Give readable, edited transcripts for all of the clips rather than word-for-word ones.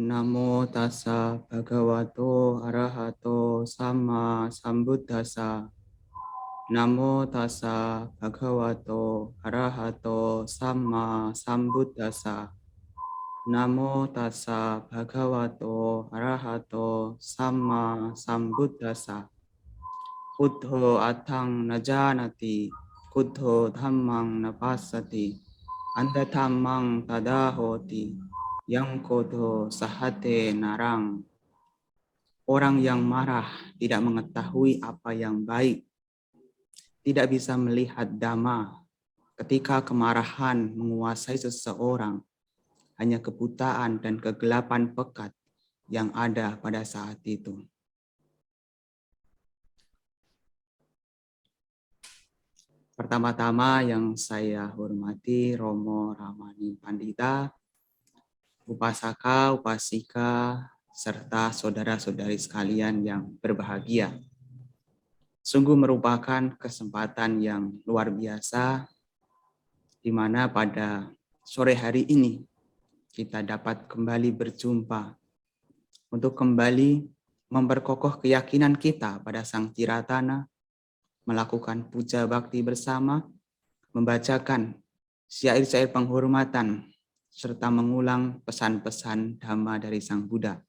Namo tassa bhagavato arahato sama sambuddhassa. Namo tassa bhagavato arahato sama sambuddhassa. Namo tassa bhagavato arahato sama sambuddhassa. Buddho atang najanati, Buddho dhammang napassati, Anda dhammang tadahoti, Yang kodo sahate narang. Orang yang marah tidak mengetahui apa yang baik, tidak bisa melihat dhamma. Ketika kemarahan menguasai seseorang, hanya kebutaan dan kegelapan pekat yang ada pada saat itu. Pertama-tama yang saya hormati Romo Ramani Pandita, Upasaka, Upasika, serta saudara-saudari sekalian yang berbahagia. Sungguh merupakan kesempatan yang luar biasa, di mana pada sore hari ini kita dapat kembali berjumpa untuk kembali memperkokoh keyakinan kita pada Sang Tiratana, melakukan puja bakti bersama, membacakan syair-syair penghormatan, serta mengulang pesan-pesan Dhamma dari Sang Buddha.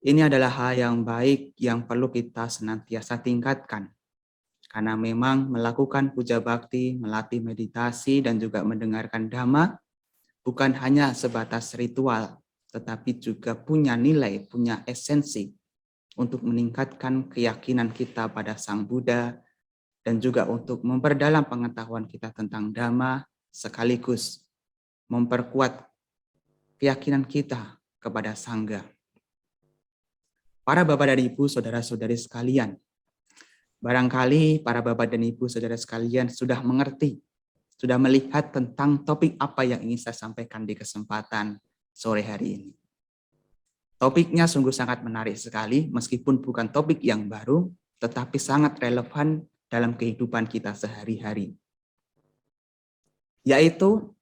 Ini adalah hal yang baik yang perlu kita senantiasa tingkatkan. Karena memang melakukan puja bakti, melatih meditasi, dan juga mendengarkan Dhamma bukan hanya sebatas ritual, tetapi juga punya nilai, punya esensi untuk meningkatkan keyakinan kita pada Sang Buddha, dan juga untuk memperdalam pengetahuan kita tentang Dhamma, sekaligus memperkuat keyakinan kita kepada Sangha. Para Bapak dan Ibu, saudara-saudari sekalian, barangkali para Bapak dan Ibu, saudara sekalian sudah mengerti, sudah melihat tentang topik apa yang ingin saya sampaikan di kesempatan sore hari ini. Topiknya sungguh sangat menarik sekali, meskipun bukan topik yang baru, tetapi sangat relevan dalam kehidupan kita sehari-hari. Yaitu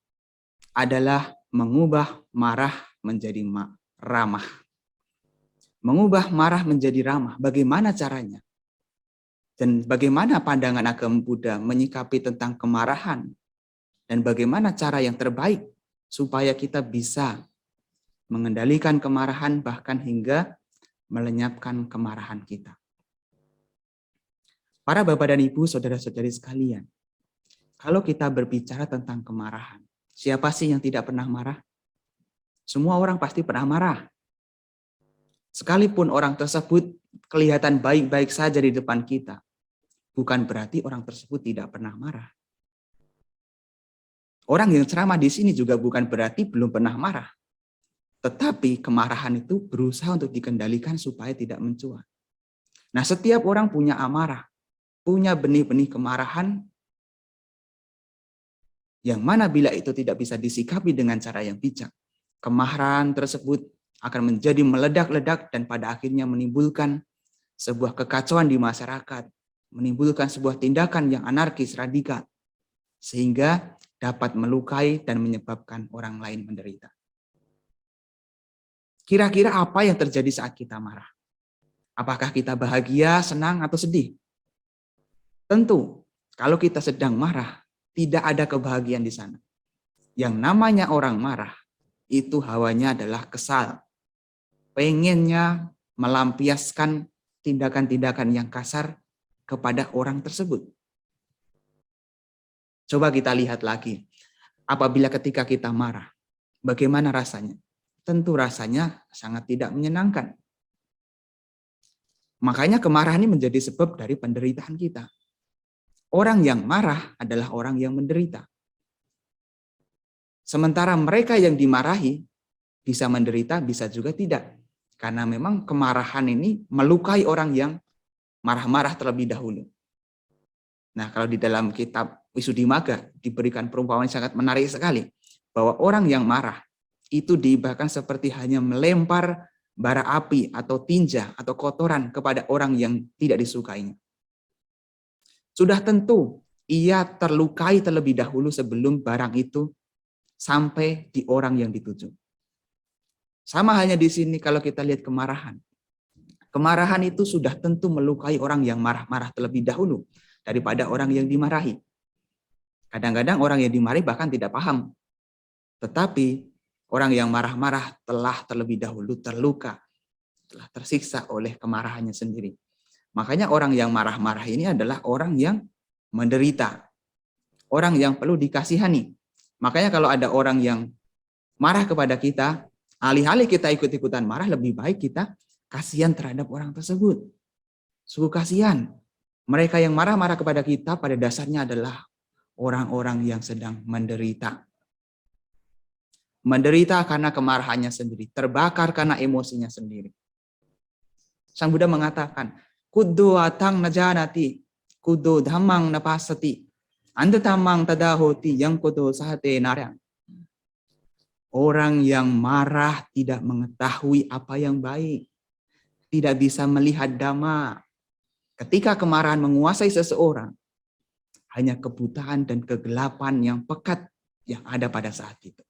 adalah mengubah marah menjadi ramah. Mengubah marah menjadi ramah, bagaimana caranya? Dan bagaimana pandangan agama Buddha menyikapi tentang kemarahan? Dan bagaimana cara yang terbaik supaya kita bisa mengendalikan kemarahan bahkan hingga melenyapkan kemarahan kita. Para Bapak dan Ibu, saudara-saudari sekalian, kalau kita berbicara tentang kemarahan, siapa sih yang tidak pernah marah? Semua orang pasti pernah marah. Sekalipun orang tersebut kelihatan baik-baik saja di depan kita, bukan berarti orang tersebut tidak pernah marah. Orang yang ceramah di sini juga bukan berarti belum pernah marah. Tetapi kemarahan itu berusaha untuk dikendalikan supaya tidak mencuat. Nah, setiap orang punya amarah, punya benih-benih kemarahan, yang mana bila itu tidak bisa disikapi dengan cara yang bijak, kemarahan tersebut akan menjadi meledak-ledak dan pada akhirnya menimbulkan sebuah kekacauan di masyarakat, menimbulkan sebuah tindakan yang anarkis, radikal, sehingga dapat melukai dan menyebabkan orang lain menderita. Kira-kira apa yang terjadi saat kita marah? Apakah kita bahagia, senang, atau sedih? Tentu, kalau kita sedang marah, tidak ada kebahagiaan di sana. Yang namanya orang marah, itu hawanya adalah kesal. Pengennya melampiaskan tindakan-tindakan yang kasar kepada orang tersebut. Coba kita lihat lagi. Apabila ketika kita marah, bagaimana rasanya? Tentu rasanya sangat tidak menyenangkan. Makanya kemarahan ini menjadi sebab dari penderitaan kita. Orang yang marah adalah orang yang menderita. Sementara mereka yang dimarahi bisa menderita, bisa juga tidak. Karena memang kemarahan ini melukai orang yang marah-marah terlebih dahulu. Nah, kalau di dalam kitab Wisuddhimagga diberikan perumpamaan yang sangat menarik sekali. Bahwa orang yang marah itu diibaratkan seperti hanya melempar bara api atau tinja atau kotoran kepada orang yang tidak disukainya. Sudah tentu ia terlukai terlebih dahulu sebelum barang itu sampai di orang yang dituju. Sama halnya di sini kalau kita lihat kemarahan. Kemarahan itu sudah tentu melukai orang yang marah-marah terlebih dahulu daripada orang yang dimarahi. Kadang-kadang orang yang dimarahi bahkan tidak paham. Tetapi orang yang marah-marah telah terlebih dahulu terluka, telah tersiksa oleh kemarahannya sendiri. Makanya orang yang marah-marah ini adalah orang yang menderita. Orang yang perlu dikasihani. Makanya kalau ada orang yang marah kepada kita, alih-alih kita ikut-ikutan marah, lebih baik kita kasihan terhadap orang tersebut. Sungguh kasihan. Mereka yang marah-marah kepada kita pada dasarnya adalah orang-orang yang sedang menderita. Menderita karena kemarahannya sendiri, terbakar karena emosinya sendiri. Sang Buddha mengatakan, Kuddo atang najanati, kuddo dhammang napasati, andatamang tadahoti yang kudo sahate narang. Orang yang marah tidak mengetahui apa yang baik, tidak bisa melihat dhamma. Ketika kemarahan menguasai seseorang, hanya kebutaan dan kegelapan yang pekat yang ada pada saat itu.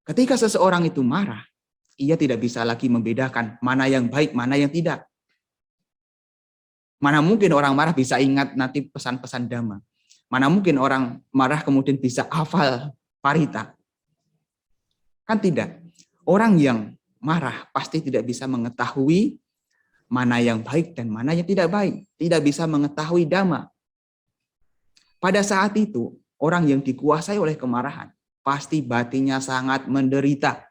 Ketika seseorang itu marah, ia tidak bisa lagi membedakan mana yang baik, mana yang tidak. Mana mungkin orang marah bisa ingat nanti pesan-pesan dhamma. Mana mungkin orang marah kemudian bisa hafal parita. Kan tidak. Orang yang marah pasti tidak bisa mengetahui mana yang baik dan mana yang tidak baik. Tidak bisa mengetahui dhamma. Pada saat itu, orang yang dikuasai oleh kemarahan, pasti batinnya sangat menderita.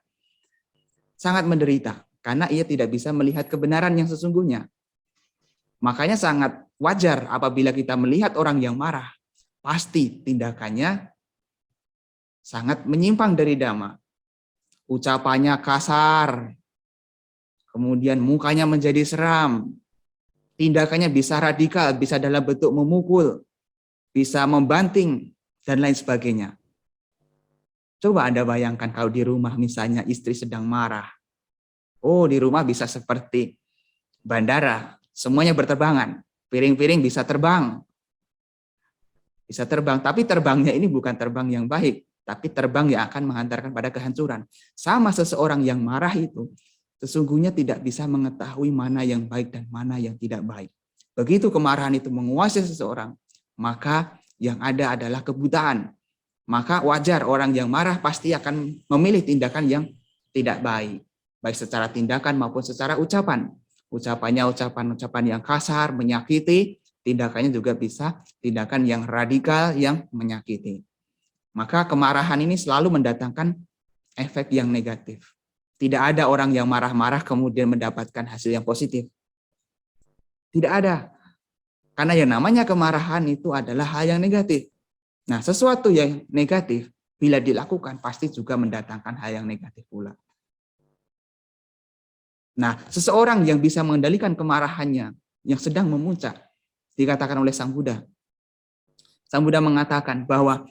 Sangat menderita. Karena ia tidak bisa melihat kebenaran yang sesungguhnya. Makanya sangat wajar apabila kita melihat orang yang marah, pasti tindakannya sangat menyimpang dari dhamma. Ucapannya kasar, kemudian mukanya menjadi seram, tindakannya bisa radikal, bisa dalam bentuk memukul, bisa membanting, dan lain sebagainya. Coba Anda bayangkan kalau di rumah misalnya istri sedang marah. Oh, di rumah bisa seperti bandara, semuanya berterbangan. Piring-piring bisa terbang. Bisa terbang, tapi terbangnya ini bukan terbang yang baik, tapi terbang yang akan menghantarkan pada kehancuran. Sama seseorang yang marah itu, sesungguhnya tidak bisa mengetahui mana yang baik dan mana yang tidak baik. Begitu kemarahan itu menguasai seseorang, maka yang ada adalah kebutaan. Maka wajar orang yang marah pasti akan memilih tindakan yang tidak baik. Baik secara tindakan maupun secara ucapan. Ucapannya ucapan-ucapan yang kasar, menyakiti, tindakannya juga bisa tindakan yang radikal yang menyakiti. Maka kemarahan ini selalu mendatangkan efek yang negatif. Tidak ada orang yang marah-marah kemudian mendapatkan hasil yang positif. Tidak ada. Karena yang namanya kemarahan itu adalah hal yang negatif. Nah, sesuatu yang negatif bila dilakukan pasti juga mendatangkan hal yang negatif pula. Nah, seseorang yang bisa mengendalikan kemarahannya yang sedang memuncak, dikatakan oleh Sang Buddha. Sang Buddha mengatakan bahwa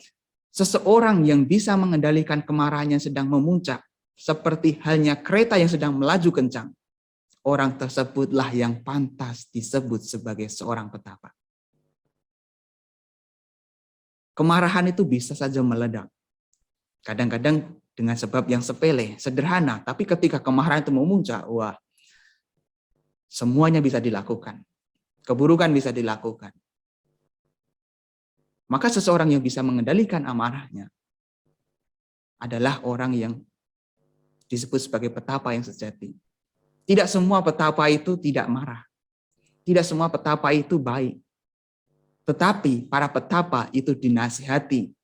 seseorang yang bisa mengendalikan kemarahannya yang sedang memuncak, seperti halnya kereta yang sedang melaju kencang, orang tersebutlah yang pantas disebut sebagai seorang petapa. Kemarahan itu bisa saja meledak. Kadang-kadang dengan sebab yang sepele, sederhana, tapi ketika kemarahan itu memuncak, wah, semuanya bisa dilakukan. Keburukan bisa dilakukan. Maka seseorang yang bisa mengendalikan amarahnya adalah orang yang disebut sebagai petapa yang sejati. Tidak semua petapa itu tidak marah. Tidak semua petapa itu baik. Tetapi para petapa itu dinasihati.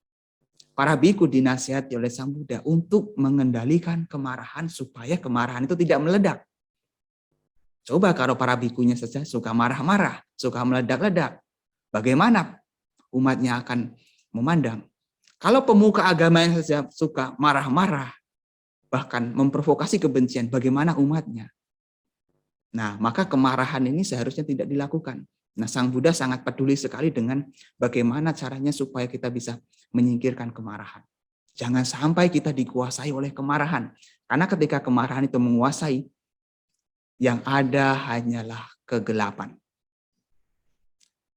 Para biku dinasihati oleh Sang Buddha untuk mengendalikan kemarahan supaya kemarahan itu tidak meledak. Coba kalau para bikunya saja suka marah-marah, suka meledak-ledak, bagaimana umatnya akan memandang? Kalau pemuka agama yang saja suka marah-marah, bahkan memprovokasi kebencian, bagaimana umatnya? Nah, maka kemarahan ini seharusnya tidak dilakukan. Nah, Sang Buddha sangat peduli sekali dengan bagaimana caranya supaya kita bisa menyingkirkan kemarahan. Jangan sampai kita dikuasai oleh kemarahan. Karena ketika kemarahan itu menguasai, yang ada hanyalah kegelapan.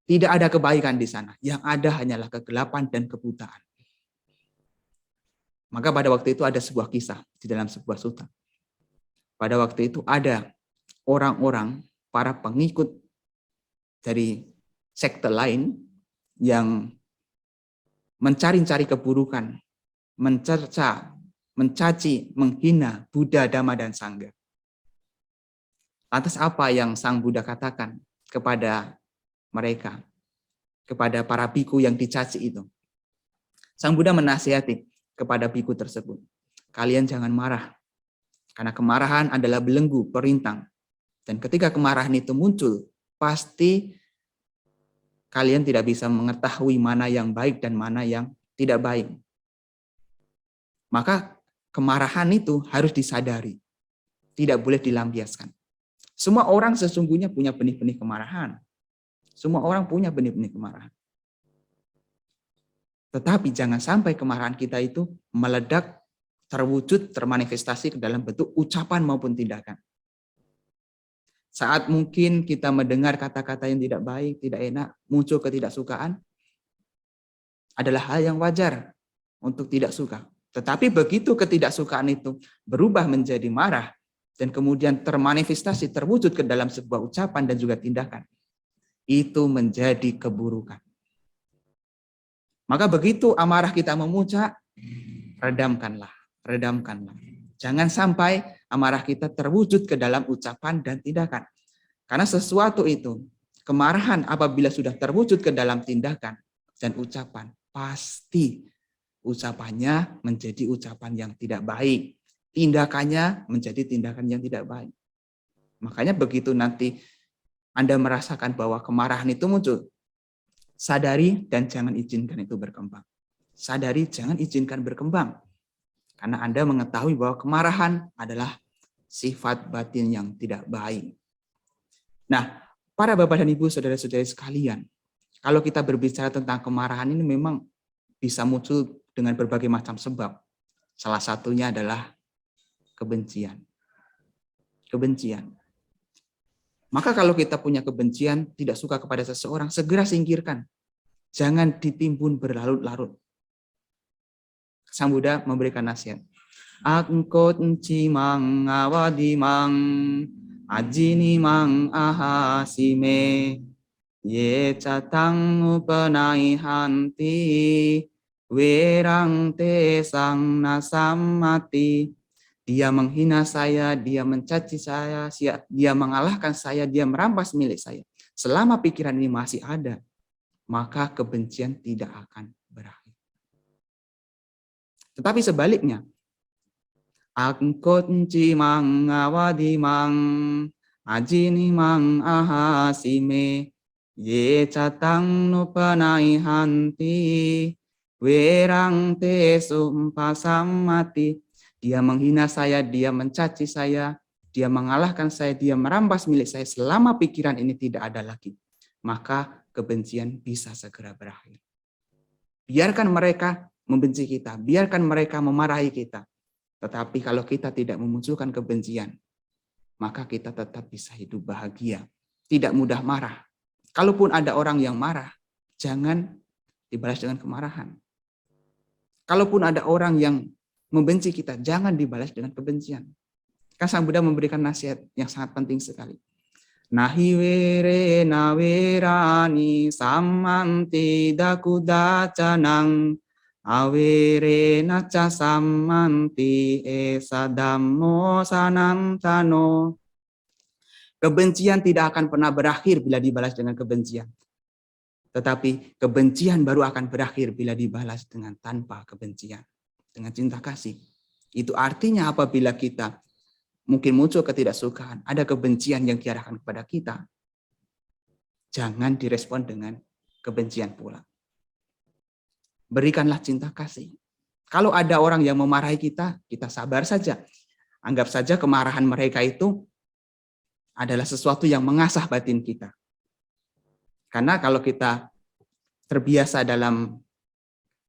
Tidak ada kebaikan di sana. Yang ada hanyalah kegelapan dan kebutaan. Maka pada waktu itu ada sebuah kisah di dalam sebuah sutta. Pada waktu itu ada orang-orang, para pengikut dari sekte lain yang mencari-cari keburukan, mencerca, mencaci, menghina Buddha, Dhamma, dan Sangha. Lantas apa yang Sang Buddha katakan kepada mereka, kepada para biku yang dicaci itu? Sang Buddha menasihati kepada biku tersebut, kalian jangan marah, karena kemarahan adalah belenggu, perintang. Dan ketika kemarahan itu muncul, pasti kalian tidak bisa mengetahui mana yang baik dan mana yang tidak baik. Maka kemarahan itu harus disadari, tidak boleh dilampiaskan. Semua orang sesungguhnya punya benih-benih kemarahan. Semua orang punya benih-benih kemarahan. Tetapi jangan sampai kemarahan kita itu meledak, terwujud, termanifestasi ke dalam bentuk ucapan maupun tindakan. Saat mungkin kita mendengar kata-kata yang tidak baik, tidak enak, muncul ketidaksukaan, adalah hal yang wajar untuk tidak suka. Tetapi begitu ketidaksukaan itu berubah menjadi marah, dan kemudian termanifestasi, terwujud ke dalam sebuah ucapan dan juga tindakan, itu menjadi keburukan. Maka begitu amarah kita memuncak, redamkanlah, redamkanlah. Jangan sampai amarah kita terwujud ke dalam ucapan dan tindakan. Karena sesuatu itu, kemarahan apabila sudah terwujud ke dalam tindakan dan ucapan, pasti ucapannya menjadi ucapan yang tidak baik. Tindakannya menjadi tindakan yang tidak baik. Makanya begitu nanti Anda merasakan bahwa kemarahan itu muncul, sadari dan jangan izinkan itu berkembang. Sadari, jangan izinkan berkembang. Karena Anda mengetahui bahwa kemarahan adalah sifat batin yang tidak baik. Nah, para Bapak dan Ibu, saudara-saudari sekalian, kalau kita berbicara tentang kemarahan ini memang bisa muncul dengan berbagai macam sebab. Salah satunya adalah kebencian. Kebencian. Maka kalau kita punya kebencian, tidak suka kepada seseorang, segera singkirkan. Jangan ditimbun berlarut-larut. Sang Buddha memberikan nasihat. Angkot cimang awadimang ajini mang ahasime ye catang upanai hanti werang te sang nasamati. Dia menghina saya, dia mencaci saya, dia mengalahkan saya, dia merampas milik saya. Selama pikiran ini masih ada, maka kebencian tidak akan berakhir. Tetapi sebaliknya, angkot cimang awadimang ajini mang ahasime ye catang nupanai hanti werang te sumpasamati. Dia menghina saya, dia mencaci saya, dia mengalahkan saya, dia merampas milik saya. Selama pikiran ini tidak ada lagi, maka kebencian bisa segera berakhir. Biarkan mereka membenci kita, biarkan mereka memarahi kita. Tetapi kalau kita tidak memunculkan kebencian, maka kita tetap bisa hidup bahagia, tidak mudah marah. Kalaupun ada orang yang marah, jangan dibalas dengan kemarahan. Kalaupun ada orang yang membenci kita, jangan dibalas dengan kebencian. Kan Sang Buddha memberikan nasihat yang sangat penting sekali. Nahi were na werani sammanti dakudacanang awere naca sammanti esa dhammo sanantano. Kebencian tidak akan pernah berakhir bila dibalas dengan kebencian. Tetapi kebencian baru akan berakhir bila dibalas dengan tanpa kebencian, dengan cinta kasih. Itu artinya apabila kita mungkin muncul ketidaksukaan, ada kebencian yang diarahkan kepada kita, jangan direspon dengan kebencian pula. Berikanlah cinta kasih. Kalau ada orang yang memarahi kita, kita sabar saja. Anggap saja kemarahan mereka itu adalah sesuatu yang mengasah batin kita. Karena kalau kita terbiasa dalam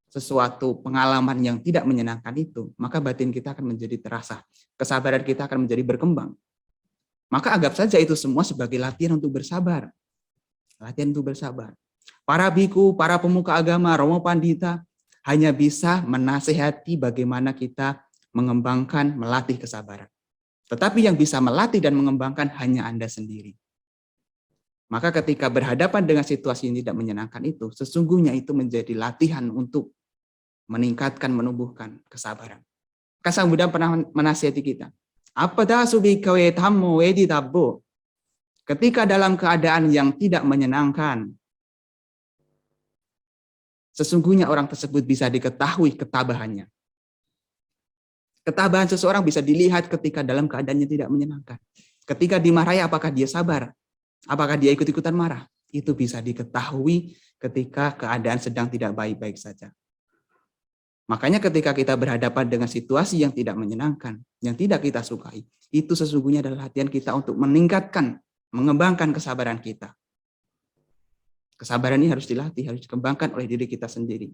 sesuatu pengalaman yang tidak menyenangkan itu, maka batin kita akan menjadi terasa. Kesabaran kita akan menjadi berkembang. Maka anggap saja itu semua sebagai latihan untuk bersabar. Latihan untuk bersabar. Para biku, para pemuka agama, Romo Pandita, hanya bisa menasehati bagaimana kita mengembangkan, melatih kesabaran. Tetapi yang bisa melatih dan mengembangkan hanya Anda sendiri. Maka ketika berhadapan dengan situasi yang tidak menyenangkan itu, sesungguhnya itu menjadi latihan untuk meningkatkan, menumbuhkan kesabaran. Sang Buddha pernah menasihati kita. Ketika dalam keadaan yang tidak menyenangkan, sesungguhnya orang tersebut bisa diketahui ketabahannya. Ketabahan seseorang bisa dilihat ketika dalam keadaannya tidak menyenangkan. Ketika dimarahi, apakah dia sabar? Apakah dia ikut-ikutan marah? Itu bisa diketahui ketika keadaan sedang tidak baik-baik saja. Makanya ketika kita berhadapan dengan situasi yang tidak menyenangkan, yang tidak kita sukai, itu sesungguhnya adalah latihan kita untuk meningkatkan, mengembangkan kesabaran kita. Kesabaran ini harus dilatih, harus dikembangkan oleh diri kita sendiri.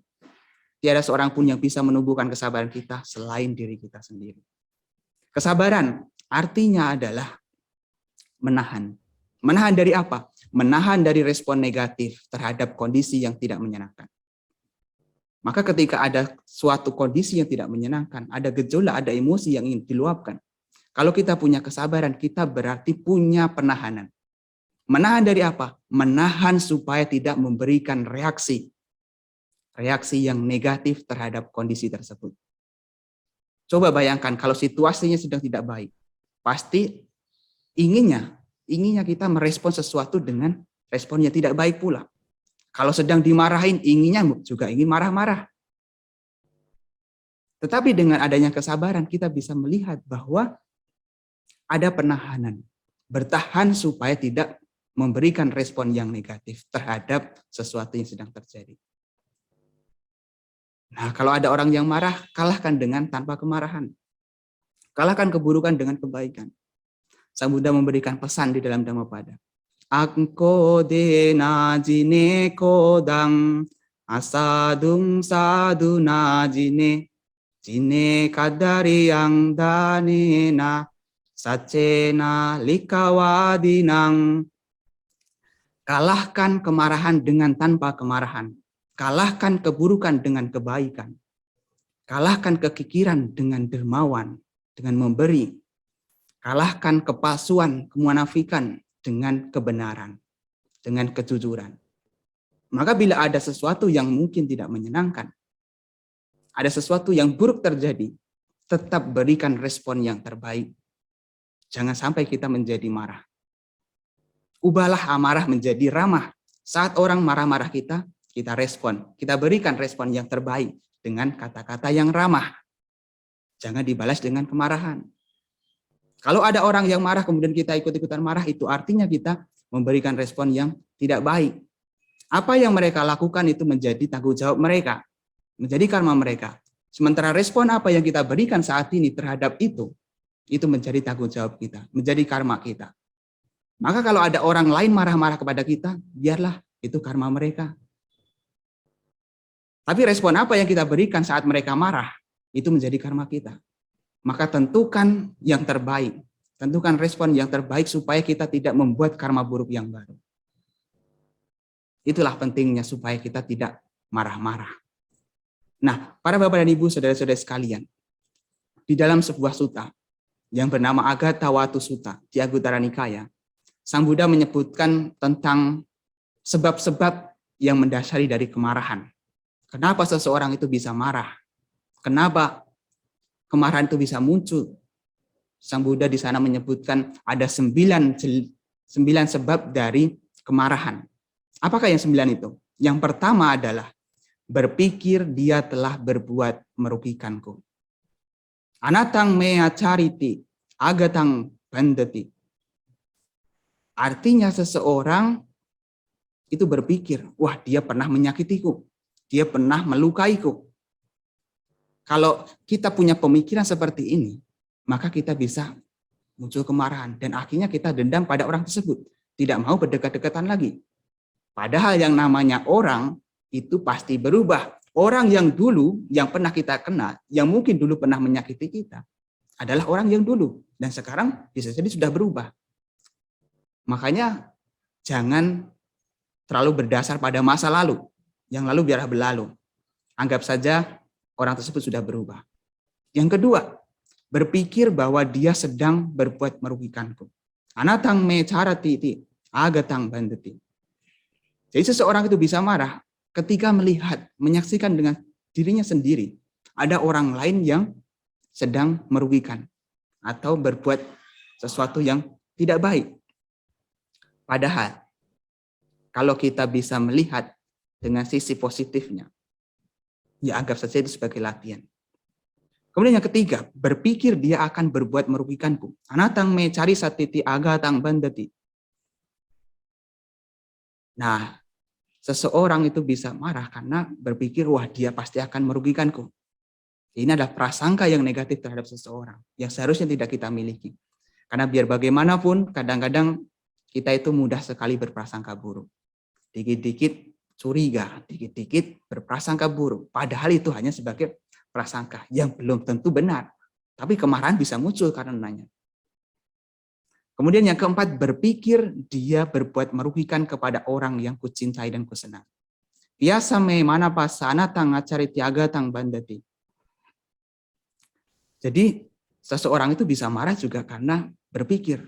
Tiada seorang pun yang bisa menumbuhkan kesabaran kita selain diri kita sendiri. Kesabaran artinya adalah menahan. Menahan dari apa? Menahan dari respon negatif terhadap kondisi yang tidak menyenangkan. Maka ketika ada suatu kondisi yang tidak menyenangkan, ada gejolak, ada emosi yang ingin diluapkan. Kalau kita punya kesabaran, kita berarti punya penahanan. Menahan dari apa? Menahan supaya tidak memberikan reaksi yang negatif terhadap kondisi tersebut. Coba bayangkan kalau situasinya sedang tidak baik. Pasti inginnya kita merespon sesuatu dengan respon yang tidak baik pula. Kalau sedang dimarahin, inginnya juga ingin marah-marah. Tetapi dengan adanya kesabaran, kita bisa melihat bahwa ada penahanan. Bertahan supaya tidak memberikan respon yang negatif terhadap sesuatu yang sedang terjadi. Nah, kalau ada orang yang marah, kalahkan dengan tanpa kemarahan. Kalahkan keburukan dengan kebaikan. Sang Buddha memberikan pesan di dalam Dhammapada. Angko de na jine kodang asadung sadu na jine kadari yang danena sacena likawadinang. Kalahkan kemarahan dengan tanpa kemarahan. Kalahkan keburukan dengan kebaikan. Kalahkan kekikiran dengan dermawan, dengan memberi. Kalahkan kepalsuan, kemunafikan dengan kebenaran, dengan kejujuran. Maka bila ada sesuatu yang mungkin tidak menyenangkan, ada sesuatu yang buruk terjadi, tetap berikan respon yang terbaik. Jangan sampai kita menjadi marah. Ubahlah amarah menjadi ramah. Saat orang marah-marah kita respon. Kita berikan respon yang terbaik dengan kata-kata yang ramah. Jangan dibalas dengan kemarahan. Kalau ada orang yang marah kemudian kita ikut-ikutan marah, itu artinya kita memberikan respon yang tidak baik. Apa yang mereka lakukan itu menjadi tanggung jawab mereka, menjadi karma mereka. Sementara respon apa yang kita berikan saat ini terhadap itu menjadi tanggung jawab kita, menjadi karma kita. Maka kalau ada orang lain marah-marah kepada kita, biarlah itu karma mereka. Tapi respon apa yang kita berikan saat mereka marah, itu menjadi karma kita. Maka tentukan yang terbaik. Tentukan respon yang terbaik supaya kita tidak membuat karma buruk yang baru. Itulah pentingnya supaya kita tidak marah-marah. Nah, para Bapak dan Ibu, saudara-saudara sekalian, di dalam sebuah sutta yang bernama Agatawatu Sutta di Anguttara Nikaya, Sang Buddha menyebutkan tentang sebab-sebab yang mendasari dari kemarahan. Kenapa seseorang itu bisa marah? Kenapa kemarahan itu bisa muncul? Sang Buddha di sana menyebutkan ada 9 sebab dari kemarahan. Apakah yang 9 itu? Yang pertama adalah berpikir dia telah berbuat merugikanku. Anatang mea cariti, agatang bandati. Artinya seseorang itu berpikir, wah dia pernah menyakitiku, dia pernah melukaiku. Kalau kita punya pemikiran seperti ini, maka kita bisa muncul kemarahan dan akhirnya kita dendam pada orang tersebut, tidak mau berdekat-dekatan lagi. Padahal yang namanya orang itu pasti berubah. Orang yang dulu, yang pernah kita kenal, yang mungkin dulu pernah menyakiti kita, adalah orang yang dulu dan sekarang bisa jadi sudah berubah. Makanya jangan terlalu berdasar pada masa lalu. Yang lalu biarlah berlalu. Anggap saja orang tersebut sudah berubah. Yang kedua, berpikir bahwa dia sedang berbuat merugikanku. Anatang me cara titi, agatang bandeti. Jadi seseorang itu bisa marah ketika melihat, menyaksikan dengan dirinya sendiri ada orang lain yang sedang merugikan atau berbuat sesuatu yang tidak baik. Padahal kalau kita bisa melihat dengan sisi positifnya, ya anggap saja itu sebagai latihan. Kemudian yang ketiga, berpikir dia akan berbuat merugikanku. Anatang me cari satiti agatang bandeti. Nah, seseorang itu bisa marah karena berpikir, wah dia pasti akan merugikanku. Ini adalah prasangka yang negatif terhadap seseorang, yang seharusnya tidak kita miliki. Karena biar bagaimanapun, kadang-kadang kita itu mudah sekali berprasangka buruk. Dikit-dikit curiga, dikit-dikit berprasangka buruk. Padahal itu hanya sebagai prasangka yang belum tentu benar. Tapi kemarahan bisa muncul karenanya. Kemudian yang keempat, berpikir dia berbuat merugikan kepada orang yang kucintai dan kusenang. Biasa me mana pasana tang acari tiaga tang bandati. Jadi seseorang itu bisa marah juga karena berpikir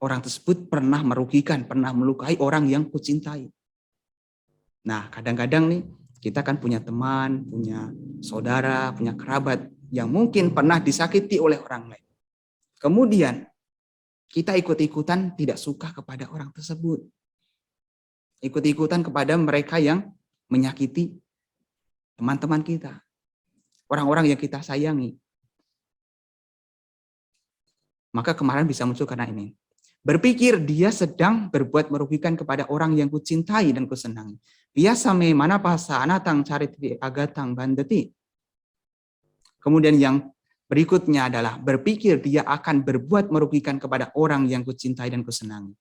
orang tersebut pernah merugikan, pernah melukai orang yang kucintai. Nah, kadang-kadang nih kita kan punya teman, punya saudara, punya kerabat yang mungkin pernah disakiti oleh orang lain. Kemudian kita ikut-ikutan tidak suka kepada orang tersebut. Ikut-ikutan kepada mereka yang menyakiti teman-teman kita. Orang-orang yang kita sayangi. Maka kemarahan bisa muncul karena ini. Berpikir dia sedang berbuat merugikan kepada orang yang kucintai dan kusenangi. Biasa me mana pasa anatang cari agatang bandeti. Kemudian yang berikutnya adalah berpikir dia akan berbuat merugikan kepada orang yang kucintai dan kusenangi.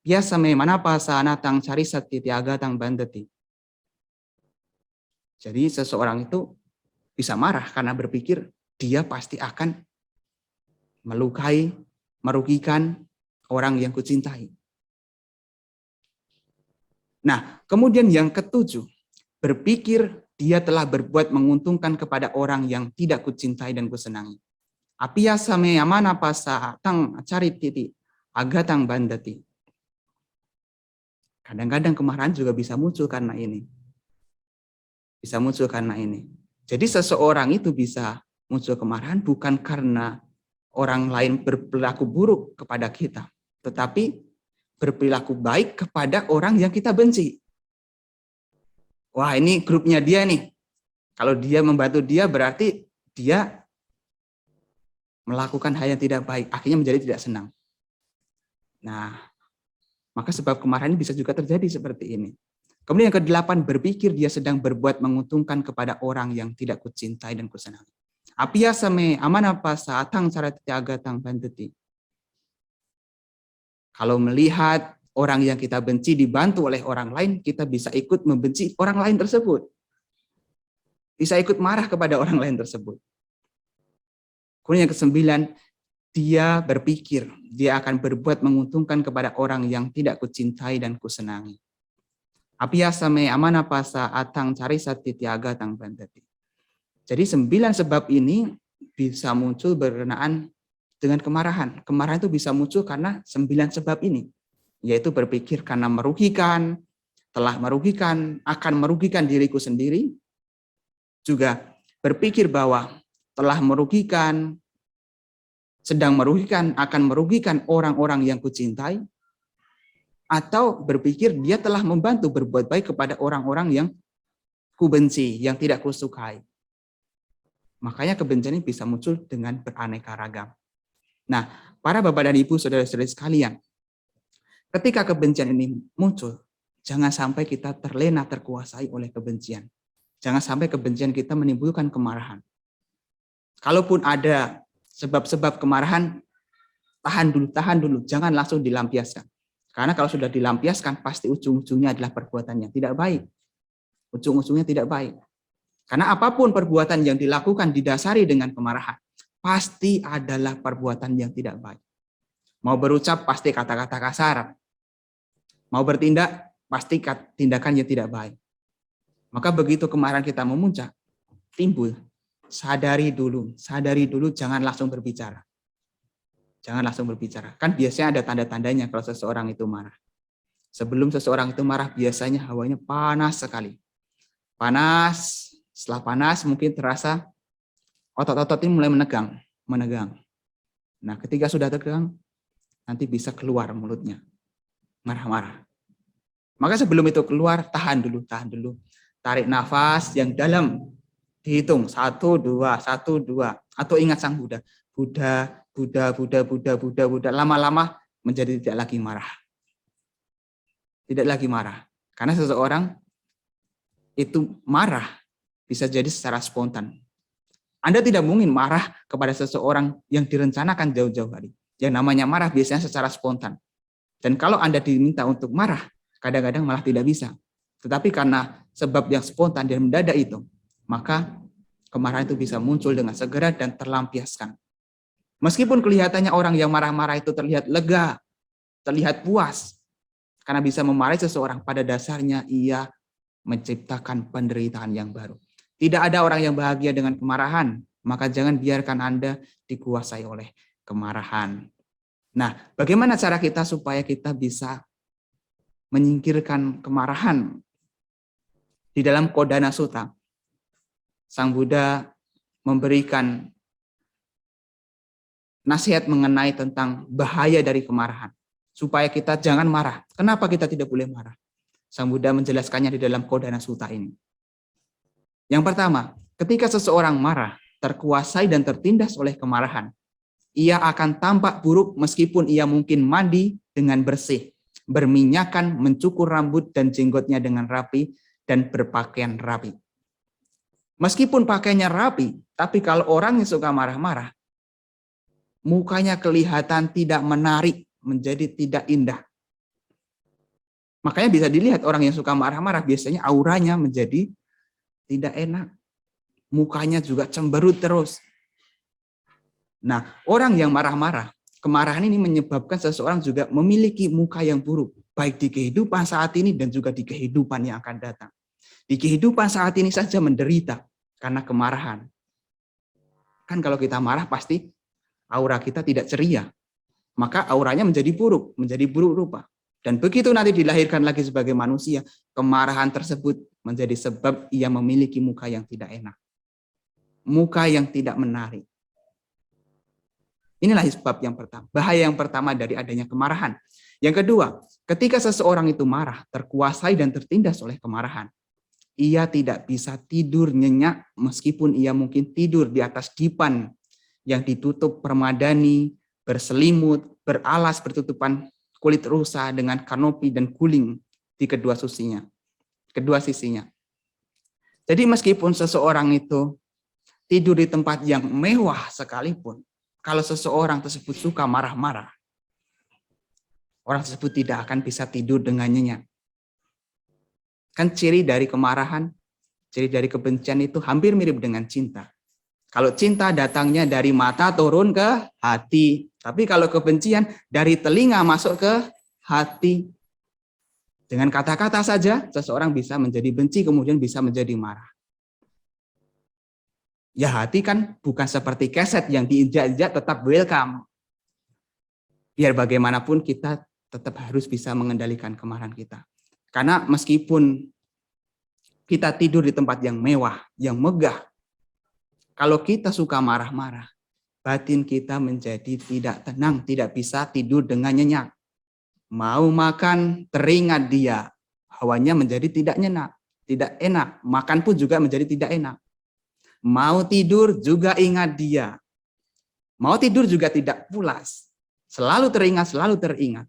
Biasa me mana pasa anatang cari satiti agatang bandeti. Jadi seseorang itu bisa marah karena berpikir dia pasti akan melukai, merugikan orang yang kucintai. Nah, kemudian yang ketujuh, berpikir dia telah berbuat menguntungkan kepada orang yang tidak kucintai dan kusenangi. Apiyasa me amana pasa tang cari titi agatang bandati. Kadang-kadang kemarahan juga bisa muncul karena ini. Bisa muncul karena ini. Jadi seseorang itu bisa muncul kemarahan bukan karena orang lain berperilaku buruk kepada kita, tetapi berperilaku baik kepada orang yang kita benci. Wah, ini grupnya dia nih. Kalau dia membantu dia berarti dia melakukan hal yang tidak baik, akhirnya menjadi tidak senang. Nah, maka sebab kemarahan ini bisa juga terjadi seperti ini. Kemudian yang kedelapan, berpikir dia sedang berbuat menguntungkan kepada orang yang tidak kucintai dan kusenangi. Apiyasa me amana pasa atang cara tiaga tang bandeti. Kalau melihat orang yang kita benci dibantu oleh orang lain, kita bisa ikut membenci orang lain tersebut. Bisa ikut marah kepada orang lain tersebut. Kemudian yang kesembilan, dia berpikir dia akan berbuat menguntungkan kepada orang yang tidak kucintai dan kusenangi. Apiyasa me amana pasa atang cari sati tiaga tang bandati. Jadi 9 sebab ini bisa muncul berkenaan dengan kemarahan. Kemarahan itu bisa muncul karena 9 sebab ini. Yaitu berpikir karena merugikan, telah merugikan, akan merugikan diriku sendiri. Juga berpikir bahwa telah merugikan, sedang merugikan, akan merugikan orang-orang yang kucintai. Atau berpikir dia telah membantu berbuat baik kepada orang-orang yang kubenci, yang tidak kusukai. Makanya kebencian ini bisa muncul dengan beraneka ragam. Nah, para bapak dan ibu, saudara-saudari sekalian, ketika kebencian ini muncul, jangan sampai kita terlena, terkuasai oleh kebencian. Jangan sampai kebencian kita menimbulkan kemarahan. Kalaupun ada sebab-sebab kemarahan, tahan dulu, jangan langsung dilampiaskan. Karena kalau sudah dilampiaskan, pasti ujung-ujungnya adalah perbuatan yang tidak baik. Ujung-ujungnya tidak baik. Karena apapun perbuatan yang dilakukan didasari dengan kemarahan, pasti adalah perbuatan yang tidak baik. Mau berucap, pasti kata-kata kasar. Mau bertindak, pasti tindakan yang tidak baik. Maka begitu kemarahan kita memuncak, timbul, sadari dulu, jangan langsung berbicara. Jangan langsung berbicara. Kan biasanya ada tanda-tandanya kalau seseorang itu marah. Sebelum seseorang itu marah, biasanya hawanya panas sekali. Panas, setelah panas mungkin terasa otot-otot ini mulai menegang. Nah, ketika sudah tegang, nanti bisa keluar mulutnya, marah-marah. Maka sebelum itu keluar, tahan dulu. Tarik nafas yang dalam, dihitung 1, 2, 1, 2. Atau ingat sang Buddha. Buddha. Lama-lama menjadi tidak lagi marah. Tidak lagi marah. Karena seseorang itu marah bisa jadi secara spontan. Anda tidak mungkin marah kepada seseorang yang direncanakan jauh-jauh hari. Yang namanya marah biasanya secara spontan. Dan kalau Anda diminta untuk marah, kadang-kadang malah tidak bisa. Tetapi karena sebab yang spontan dan mendadak itu, maka kemarahan itu bisa muncul dengan segera dan terlampiaskan. Meskipun kelihatannya orang yang marah-marah itu terlihat lega, terlihat puas, karena bisa memarahi seseorang, pada dasarnya ia menciptakan penderitaan yang baru. Tidak ada orang yang bahagia dengan kemarahan, maka jangan biarkan Anda dikuasai oleh kemarahan. Nah, bagaimana cara kita supaya kita bisa menyingkirkan kemarahan? Di dalam Kodana Sutta, Sang Buddha memberikan nasihat mengenai tentang bahaya dari kemarahan. Supaya kita jangan marah. Kenapa kita tidak boleh marah? Sang Buddha menjelaskannya di dalam Kodana Sutta ini. Yang pertama, ketika seseorang marah, terkuasai dan tertindas oleh kemarahan, ia akan tampak buruk meskipun ia mungkin mandi dengan bersih, berminyakan, mencukur rambut dan jenggotnya dengan rapi, dan berpakaian rapi. Meskipun pakaiannya rapi, tapi kalau orang yang suka marah-marah, mukanya kelihatan tidak menarik, menjadi tidak indah. Makanya bisa dilihat orang yang suka marah-marah, biasanya auranya menjadi tidak enak. Mukanya juga cemberut terus. Nah, orang yang marah-marah, kemarahan ini menyebabkan seseorang juga memiliki muka yang buruk, baik di kehidupan saat ini dan juga di kehidupan yang akan datang. Di kehidupan saat ini saja menderita karena kemarahan. Kan kalau kita marah pasti aura kita tidak ceria. Maka auranya menjadi buruk rupa. Dan begitu nanti dilahirkan lagi sebagai manusia, kemarahan tersebut menjadi sebab ia memiliki muka yang tidak enak. Muka yang tidak menarik. Inilah sebab yang pertama. Bahaya yang pertama dari adanya kemarahan. Yang kedua, ketika seseorang itu marah, terkuasai dan tertindas oleh kemarahan, ia tidak bisa tidur nyenyak meskipun ia mungkin tidur di atas dipan yang ditutup permadani, berselimut, beralas bertutupan kulit rusa dengan kanopi dan guling di kedua sisinya. Jadi meskipun seseorang itu tidur di tempat yang mewah sekalipun, kalau seseorang tersebut suka marah-marah, orang tersebut tidak akan bisa tidur dengan nyenyak. Kan ciri dari kemarahan, ciri dari kebencian itu hampir mirip dengan cinta. Kalau cinta datangnya dari mata turun ke hati. Tapi kalau kebencian dari telinga masuk ke hati. Dengan kata-kata saja, seseorang bisa menjadi benci, kemudian bisa menjadi marah. Ya hati kan bukan seperti keset yang diinjak-injak tetap welcome. Biar bagaimanapun kita tetap harus bisa mengendalikan kemarahan kita. Karena meskipun kita tidur di tempat yang mewah, yang megah, kalau kita suka marah-marah, batin kita menjadi tidak tenang, tidak bisa tidur dengan nyenyak. Mau makan, teringat dia, hawanya menjadi tidak nyenyak, tidak enak. Makan pun juga menjadi tidak enak. Mau tidur juga ingat dia. Mau tidur juga tidak pulas. Selalu teringat.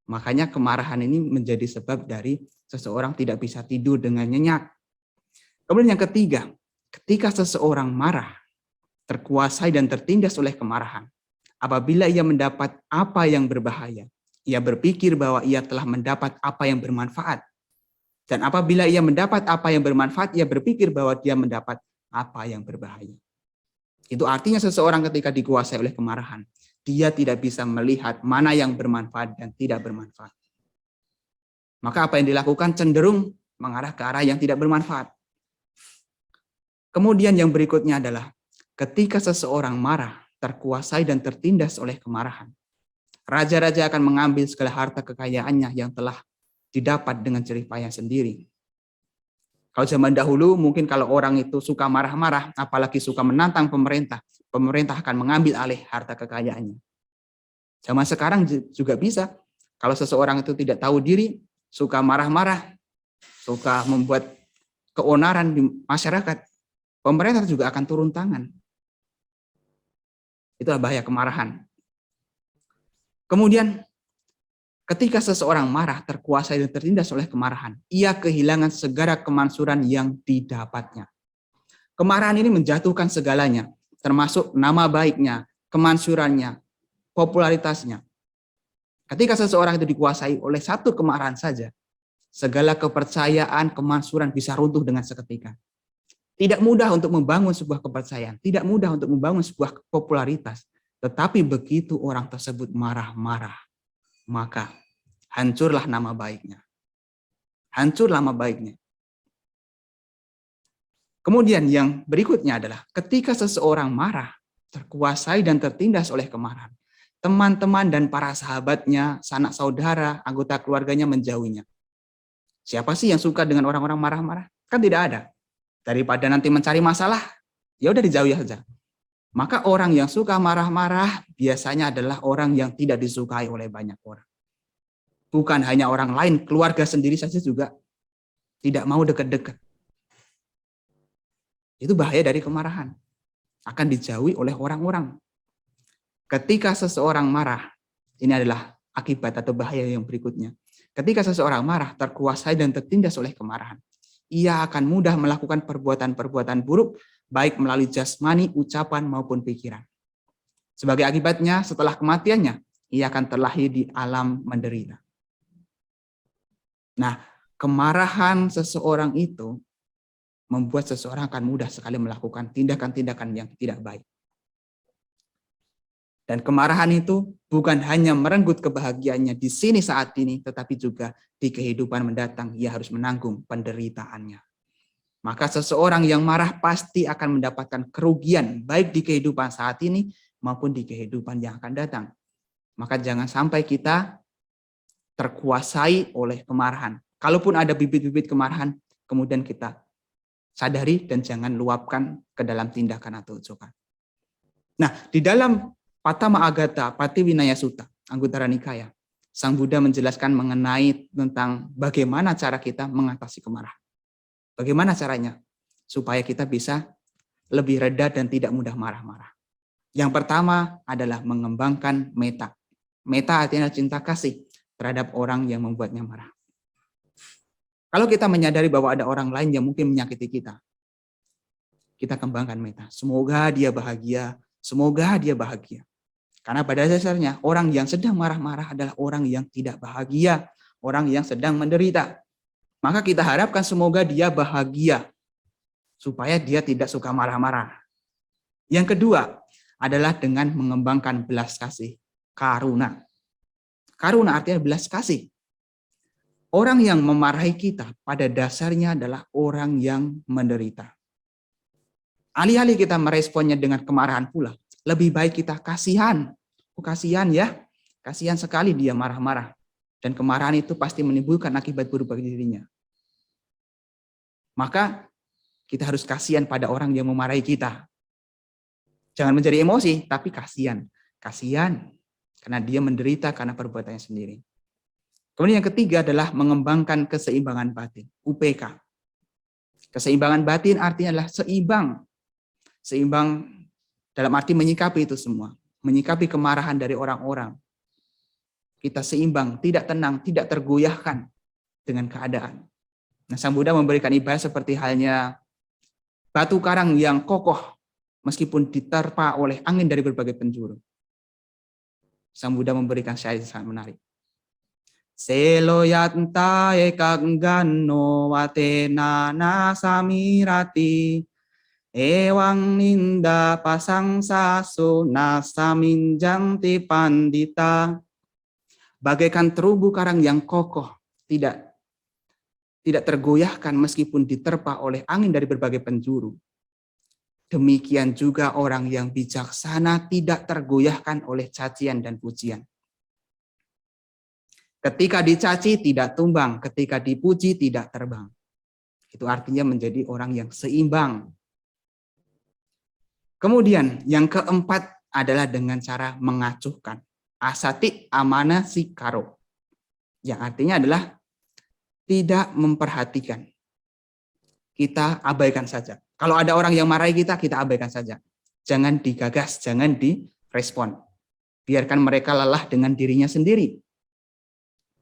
Makanya kemarahan ini menjadi sebab dari seseorang tidak bisa tidur dengan nyenyak. Kemudian yang ketiga, ketika seseorang marah, terkuasai dan tertindas oleh kemarahan, apabila ia mendapat apa yang berbahaya, ia berpikir bahwa ia telah mendapat apa yang bermanfaat. Dan apabila ia mendapat apa yang bermanfaat, ia berpikir bahwa dia mendapat apa yang berbahaya. Itu artinya seseorang ketika dikuasai oleh kemarahan, dia tidak bisa melihat mana yang bermanfaat dan tidak bermanfaat. Maka apa yang dilakukan cenderung mengarah ke arah yang tidak bermanfaat. Kemudian yang berikutnya adalah ketika seseorang marah, terkuasai dan tertindas oleh kemarahan, raja-raja akan mengambil segala harta kekayaannya yang telah didapat dengan jerih payah sendiri. Kalau zaman dahulu mungkin kalau orang itu suka marah-marah, apalagi suka menantang pemerintah, pemerintah akan mengambil alih harta kekayaannya. Zaman sekarang juga bisa. Kalau seseorang itu tidak tahu diri, suka marah-marah, suka membuat keonaran di masyarakat, pemerintah juga akan turun tangan. Itulah bahaya kemarahan. Kemudian, ketika seseorang marah, terkuasai dan tertindas oleh kemarahan, ia kehilangan segala kemansuran yang didapatnya. Kemarahan ini menjatuhkan segalanya, termasuk nama baiknya, kemansurannya, popularitasnya. Ketika seseorang itu dikuasai oleh satu kemarahan saja, segala kepercayaan, kemansuran bisa runtuh dengan seketika. Tidak mudah untuk membangun sebuah kepercayaan, tidak mudah untuk membangun sebuah popularitas. Tetapi begitu orang tersebut marah-marah, maka hancurlah nama baiknya. Hancur nama baiknya. Kemudian yang berikutnya adalah ketika seseorang marah, terkuasai dan tertindas oleh kemarahan, teman-teman dan para sahabatnya, sanak saudara, anggota keluarganya menjauhinya. Siapa sih yang suka dengan orang-orang marah-marah? Kan tidak ada. Daripada nanti mencari masalah, ya udah dijauhi saja. Maka orang yang suka marah-marah biasanya adalah orang yang tidak disukai oleh banyak orang. Bukan hanya orang lain, keluarga sendiri saja juga tidak mau dekat-dekat. Itu bahaya dari kemarahan. Akan dijauhi oleh orang-orang. Ketika seseorang marah, ini adalah akibat atau bahaya yang berikutnya. Ketika seseorang marah, terkuasai dan tertindas oleh kemarahan, ia akan mudah melakukan perbuatan-perbuatan buruk, baik melalui jasmani, ucapan, maupun pikiran. Sebagai akibatnya, setelah kematiannya, ia akan terlahir di alam menderita. Nah, kemarahan seseorang itu membuat seseorang akan mudah sekali melakukan tindakan-tindakan yang tidak baik. Dan kemarahan itu bukan hanya merenggut kebahagiaannya di sini saat ini, tetapi juga di kehidupan mendatang ia harus menanggung penderitaannya. Maka seseorang yang marah pasti akan mendapatkan kerugian baik di kehidupan saat ini maupun di kehidupan yang akan datang. Maka jangan sampai kita terkuasai oleh kemarahan. Kalaupun ada bibit-bibit kemarahan, kemudian kita sadari dan jangan luapkan ke dalam tindakan atau ucapan. Nah, di dalam Patama Agata Patiwinaya Sutta, Anguttara Nikaya, Sang Buddha menjelaskan mengenai tentang bagaimana cara kita mengatasi kemarahan. Bagaimana caranya? Supaya kita bisa lebih reda dan tidak mudah marah-marah. Yang pertama adalah mengembangkan metta. Metta artinya cinta kasih terhadap orang yang membuatnya marah. Kalau kita menyadari bahwa ada orang lain yang mungkin menyakiti kita kembangkan metta. Semoga dia bahagia, semoga dia bahagia. Karena pada dasarnya orang yang sedang marah-marah adalah orang yang tidak bahagia, orang yang sedang menderita. Maka kita harapkan semoga dia bahagia, supaya dia tidak suka marah-marah. Yang kedua adalah dengan mengembangkan belas kasih, karuna. Karuna artinya belas kasih. Orang yang memarahi kita pada dasarnya adalah orang yang menderita. Alih-alih kita meresponnya dengan kemarahan pula, lebih baik kita kasihan. Kasihan ya, kasihan sekali dia marah-marah. Dan kemarahan itu pasti menimbulkan akibat buruk bagi dirinya. Maka kita harus kasihan pada orang yang memarahi kita. Jangan menjadi emosi, tapi kasihan. Kasihan, karena dia menderita karena perbuatannya sendiri. Kemudian yang ketiga adalah mengembangkan keseimbangan batin, UPK. Keseimbangan batin artinya adalah seimbang. Seimbang dalam arti menyikapi itu semua. Menyikapi kemarahan dari orang-orang. Kita seimbang, tidak tenang, tidak tergoyahkan dengan keadaan. Nah, Sang Buddha memberikan ibarat seperti halnya batu karang yang kokoh meskipun diterpa oleh angin dari berbagai penjuru. Sang Buddha memberikan syair yang sangat menarik. Selo yanta ekagganno watena nasamirati ewang ninda pasang saso nasaminjanti pandita. Bagaikan terumbu karang yang kokoh, tidak tidak tergoyahkan meskipun diterpa oleh angin dari berbagai penjuru. Demikian juga orang yang bijaksana tidak tergoyahkan oleh cacian dan pujian. Ketika dicaci tidak tumbang, ketika dipuji tidak terbang. Itu artinya menjadi orang yang seimbang. Kemudian yang keempat adalah dengan cara mengacuhkan. Asati amana sikaro. Yang artinya adalah tidak memperhatikan. Kita abaikan saja. Kalau ada orang yang marahi kita, kita abaikan saja. Jangan digagas, jangan direspon. Biarkan mereka lelah dengan dirinya sendiri.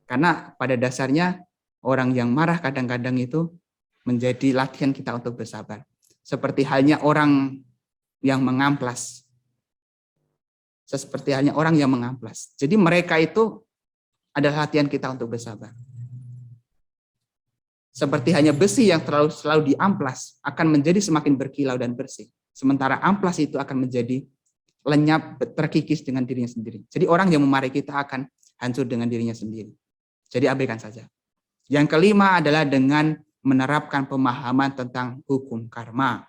Karena pada dasarnya orang yang marah kadang-kadang itu menjadi latihan kita untuk bersabar. Seperti halnya orang yang mengamplas. Seperti halnya orang yang mengamplas. Jadi mereka itu adalah latihan kita untuk bersabar. Seperti hanya besi yang selalu diamplas akan menjadi semakin berkilau dan bersih. Sementara amplas itu akan menjadi lenyap, terkikis dengan dirinya sendiri. Jadi orang yang memarahi kita akan hancur dengan dirinya sendiri. Jadi abaikan saja. Yang kelima adalah dengan menerapkan pemahaman tentang hukum karma.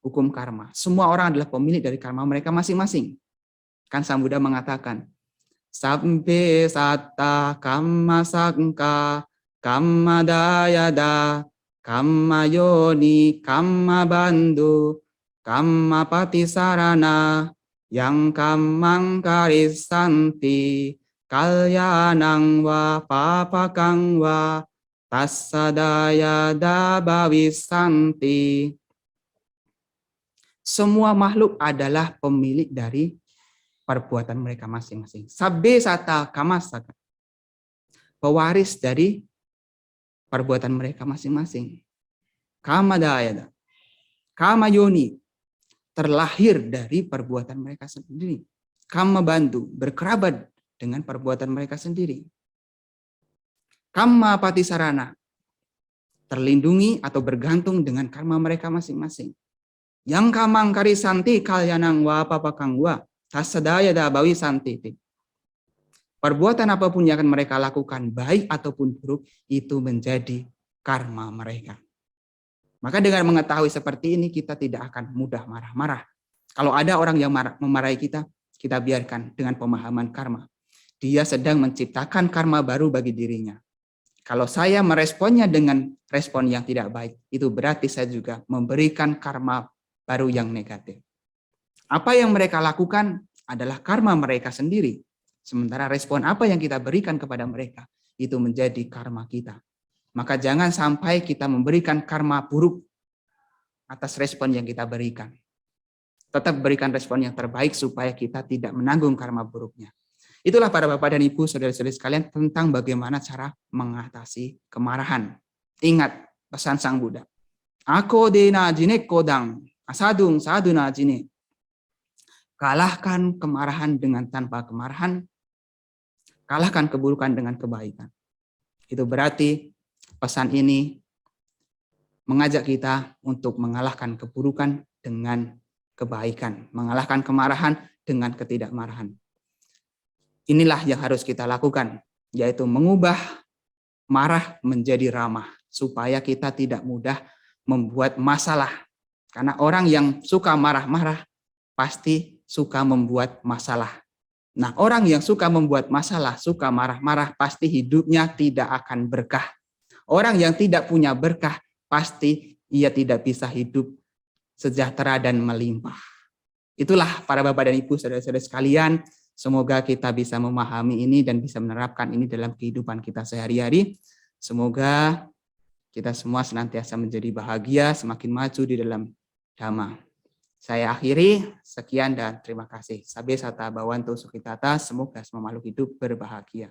Hukum karma. Semua orang adalah pemilik dari karma mereka masing-masing. Kan Sang Buddha mengatakan, Sampe satta kamma sangka, kamma dayada, kamma yoni, kamma bandhu, kamma patisarana, yang kammang karisanti, kalyanang wa papakang wa, tassadayada bawisanti. Semua makhluk adalah pemilik dari perbuatan mereka masing-masing. Sabbe sata kamasaka. Pewaris dari perbuatan mereka masing-masing. Kama dayada. Kama yoni. Terlahir dari perbuatan mereka sendiri. Kama bantu. Berkerabat dengan perbuatan mereka sendiri. Kama patisarana. Terlindungi atau bergantung dengan karma mereka masing-masing. Yang kamang karisanti kalyanang wa papakang wa. Tasadaya dabawi santiti. Perbuatan apapun yang akan mereka lakukan, baik ataupun buruk, itu menjadi karma mereka. Maka dengan mengetahui seperti ini, kita tidak akan mudah marah-marah. Kalau ada orang yang memarahi kita, kita biarkan dengan pemahaman karma. Dia sedang menciptakan karma baru bagi dirinya. Kalau saya meresponnya dengan respon yang tidak baik, itu berarti saya juga memberikan karma baru yang negatif. Apa yang mereka lakukan adalah karma mereka sendiri. Sementara respon apa yang kita berikan kepada mereka, itu menjadi karma kita. Maka jangan sampai kita memberikan karma buruk atas respon yang kita berikan. Tetap berikan respon yang terbaik supaya kita tidak menanggung karma buruknya. Itulah para Bapak dan Ibu, saudara-saudari sekalian, tentang bagaimana cara mengatasi kemarahan. Ingat pesan Sang Buddha. Ako dena jine kodang, asadung saduna jine. Kalahkan kemarahan dengan tanpa kemarahan. Kalahkan keburukan dengan kebaikan. Itu berarti pesan ini mengajak kita untuk mengalahkan keburukan dengan kebaikan. Mengalahkan kemarahan dengan ketidakmarahan. Inilah yang harus kita lakukan, yaitu mengubah marah menjadi ramah, supaya kita tidak mudah membuat masalah. Karena orang yang suka marah-marah pasti suka membuat masalah. Nah, orang yang suka membuat masalah, suka marah-marah, pasti hidupnya tidak akan berkah. Orang yang tidak punya berkah, pasti ia tidak bisa hidup sejahtera dan melimpah. Itulah para Bapak dan Ibu, saudara-saudara sekalian, semoga kita bisa memahami ini dan bisa menerapkan ini dalam kehidupan kita sehari-hari. Semoga kita semua senantiasa menjadi bahagia, semakin maju di dalam Dhamma. Saya akhiri, sekian dan terima kasih. Sabe sata bawanto sukitata, semoga semua makhluk hidup berbahagia.